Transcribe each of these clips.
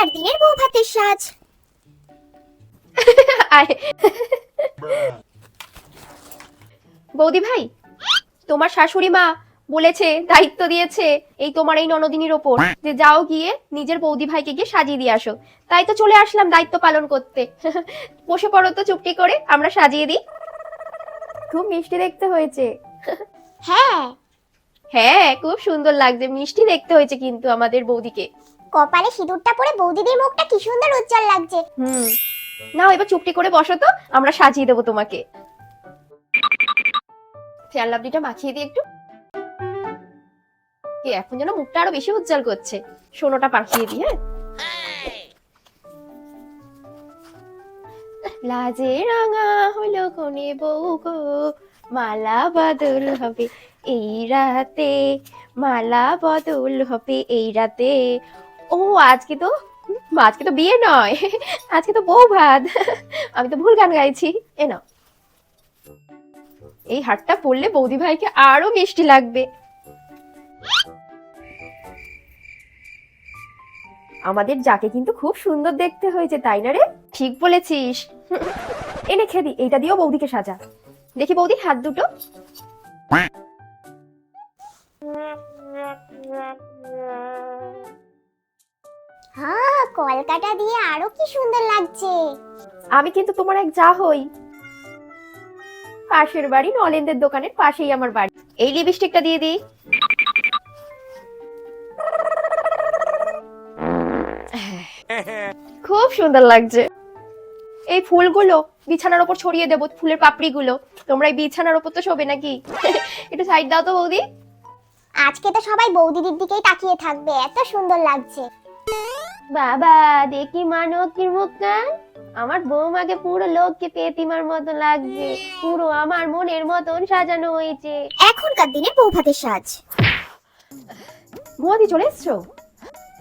এখনকার দিনের বউ ভাতের সাজ। বৌদি ভাই, তোমার শাশুড়ি মা বলেছে, দায়িত্ব দিয়েছে এই তোমার এই ননদিনীর ওপর, যে যাও গিয়ে নিজের বৌদি ভাইকে গিয়ে সাজিয়ে দিয়ে আসো। তাই তো চলে আসলাম দায়িত্ব পালন করতে। বসে পড়ো তো চুপটি করে, আমরা সাজিয়ে দিই। খুব মিষ্টি দেখতে হয়েছে। হ্যাঁ, হ্যাঁ, খুব সুন্দর লাগছে, মিষ্টি দেখতে হয়েছে কিন্তু আমাদের বৌদিকে। কপালে সিঁদুরটা পরে বৌদিদির মুখটা কি সুন্দর উজ্জ্বল লাগছে। নাও এবার চুপটি করে বসো তো, আমরা সাজিয়ে দেবো তোমাকে। ফেয়ার লাভলিটা মাখিয়ে দিই একটু। এখন যেন মুখটা আরো বেশি উজ্জ্বল করছে। সোনোটা পাঠিয়ে দিই। হ্যাঁ, লাজে রাঙা হলো কোনে বউ গো, মালা বদল হবে এই রাতে, মালা বদল হবে এই রাতে। ও আজকে তো বিয়ে নয়, আজকে তো বউ ভাত। আমি তো ভুল গান গাইছি। এ নাও, এই হারটা পরলে বৌদি ভাইকে আরো মিষ্টি লাগবে। আমাদের যাকে কিন্তু খুব সুন্দর দেখতে হয়েছে, তাই না রে? ঠিক বলেছিস। এনে খেদি, এইটা দিয়েও বৌদিকে সাজা। দেখি বৌদি হাত দুটো। হ্যাঁ, কলকাতা দিয়ে আরো কি সুন্দর লাগছে। আমি কিন্তু তোমার এক যা হই। পাশের বাড়ি, নলেনদের দোকানের পাশেই আমার বাড়ি। এই লিপস্টিকটা দিয়ে দিই। খুব সুন্দর লাগছে। এই ফুলগুলো বিছানার উপর ছড়িয়ে দেবো, ফুলের পাপড়িগুলো। তোমরা এই বিছানার উপর তো শোবে নাকি? একটু সাইড দাও তো বৌদি। আজকে তো সবাই বৌদিদির দিকেই তাকিয়ে থাকবে, এত সুন্দর লাগছে। বাবা দেখি মানকির মুখখান, আমার বৌমাকে পুরো লোককে পেতিমার মতো লাগছে, পুরো আমার মনের মতন সাজানো হয়েছে। এখনকার দিনের বউ ভাতের সাজ। বৌদি চলে এসছো?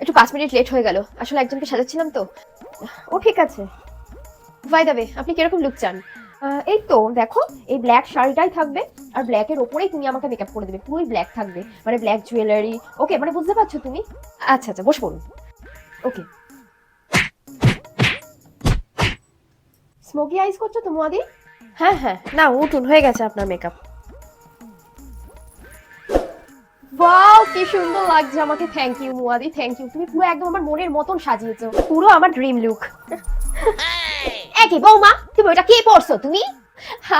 একটু 5 মিনিট লেট হয়ে গেল, আসলে একজনকে সাজাচ্ছিলাম তো। ও ঠিক আছে। বাই দ্য ওয়ে, আপনি কিরকম লুক চান? এই তো দেখো, এই ব্ল্যাক শাড়িটাই থাকবে, আর ব্ল্যাকের ওপরেই তুমি আমাকে মেকআপ করে দেবে, পুরোই ব্ল্যাক থাকবে, মানে ব্ল্যাক জুয়েলারি। ওকে, মানে বুঝতে পারছো তুমি? আচ্ছা আচ্ছা, বসে পড়ুন। ওকে, স্মোকি আইস করছো তো মুয়াদি? হ্যাঁ হ্যাঁ, না উঠুন, হয়ে গেছে আপনার মেকআপ। ওয়াও, কি সুন্দর লাগছে আমাকে। থ্যাংক ইউ মুয়াদি, থ্যাংক ইউ। তুমি পুরো একদম আমার মনের মতন সাজিয়েছো, পুরো আমার ড্রিম লুক। একই বৌমা, তুমি ওটা কি পরছো তুমি?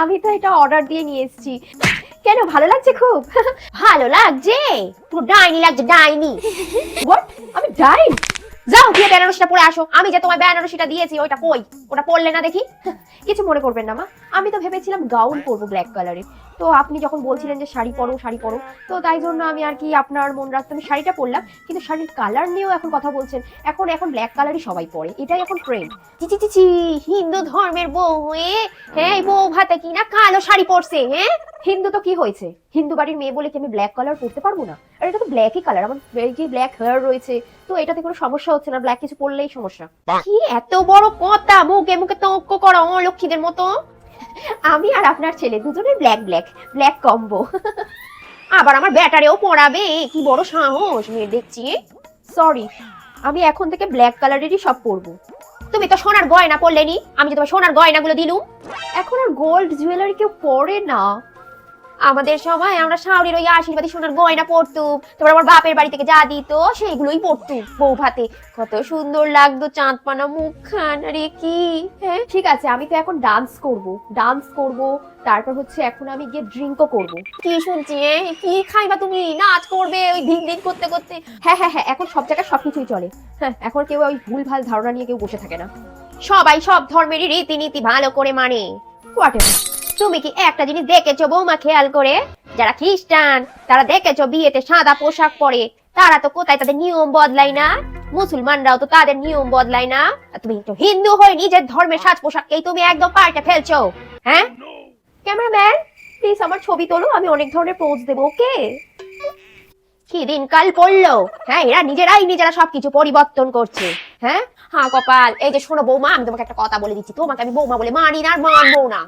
আমি তো এটা অর্ডার দিয়ে নিয়ে এসেছি। কেন, ভালো লাগছে খুব? ভালো লাগছে, পুরো ডাইনি লাগছে, ডাইনি। হোয়াট? আমি ডাইন? যাও গিয়ে বেনারসিটা পরে আসো। আমি যে তোমায় বেনারসিটা দিয়েছি ওইটা কই? ওটা পরলে না দেখি। কিছু মনে করবেন না মা, আমি তো ভেবেছিলাম গাউন পরবো ব্ল্যাক কালারের। তো আপনি যখন বলছিলেন যে শাড়ি পরো শাড়ি পরো, তো তাই জন্য আমি আর কি আপনার মন রাখতে আমি শাড়িটা পরলাম। কিন্তু শাড়ির কালার নিয়েও এখন কথা বলছেন। এখন ব্ল্যাক কালারই সবাই পরে, এটাই এখন ট্রেন্ড। চিচি চিচি, হিন্দু ধর্মের বউ হয়ে হ্যাঁ বউ ভাতে কিনা কালো শাড়ি পরছে। হ্যাঁ, হিন্দু তো কি হয়েছে, হিন্দু বাড়ির মেয়ে বলে কি আমি ব্ল্যাক কালার পরতে পারবো না? আর এটা তো ব্ল্যাকই কালার, আমার যে ব্ল্যাক হেয়ার রয়েছে, তো এটাতে কোনো সমস্যা হচ্ছে না, ব্ল্যাক কিছু পরলেই সমস্যা। কি এত বড় কথা, মুখে মুখে তর্ক করো লক্ষ্মীদের মতো। আমি আর আপনার ছেলে দুজনেই ব্ল্যাক ব্ল্যাক ব্ল্যাক কম্বো। আবার আমার ব্যাটারেও পড়াবে, কি বড় সাহস মেয়ে দেখছি। সরি, আমি এখন থেকে ব্ল্যাক কালারেরই সব পরবো। তুমি তো সোনার গয়না পরলেনি, আমি যে তোমার সোনার গয়নাগুলো দিলুম। এখন আর গোল্ড জুয়েলারি কেউ পরে না। আমাদের সময় আমরা শাওরির ওই আশীর্বাদী সোনার গয়না পরতুম, তারপর আমার বাপের বাড়ি থেকে যা দিত সেইগুলোই পরতুম বউ ভাতে। কত সুন্দর লাগতো চাঁদ পানা মুখখান। আরে কি, হ্যাঁ ঠিক আছে, আমি তো এখন ডান্স করব, তারপর হচ্ছে এখন আমি গিয়ে ড্রিঙ্কও করব। কি শুনছি কি খাইবা তুমি? নাচ করবে ওই ধিন ধিন করতে করতে? হ্যাঁ হ্যাঁ হ্যাঁ, এখন সব জায়গায় সবকিছুই চলে। হ্যাঁ, এখন কেউ ওই ভুলভাল ধারণা নিয়ে কেউ বসে থাকে না। সবাই সব ধর্মেরই রীতিনীতি ভালো করে মানে। হোয়াটএভার। তুমি কি একটা জিনিস দেখেছো বৌমা খেয়াল করে? যারা খ্রিস্টান তারা দেখেছো বিয়েতে সাদা পোশাক পরে, তারা তো কোথায় তাদের নিয়ম বদলায় না? মুসলমানরাও তো তাদের নিয়ম বদলায় না? আর তুমি তো হিন্দু হয়ে নিজের ধর্মের সাজ পোশাককেই তুমি একদম পাল্টে ফেলছো। হ্যাঁ, ক্যামেরাম্যান প্লিজ আমার ছবি তোলো, আমি অনেক ধরনের পোজ দেবো। ওকে, কি দিনকাল পড়লো। হ্যাঁ, এরা নিজেরা সবকিছু পরিবর্তন করছে। হ্যাঁ, হ্যাঁ কপাল। এই যে শোনো বৌমা, আমি তোমাকে একটা কথা বলে দিচ্ছি, তোমাকে আমি বৌমা বলে মানি না আর মানবো না।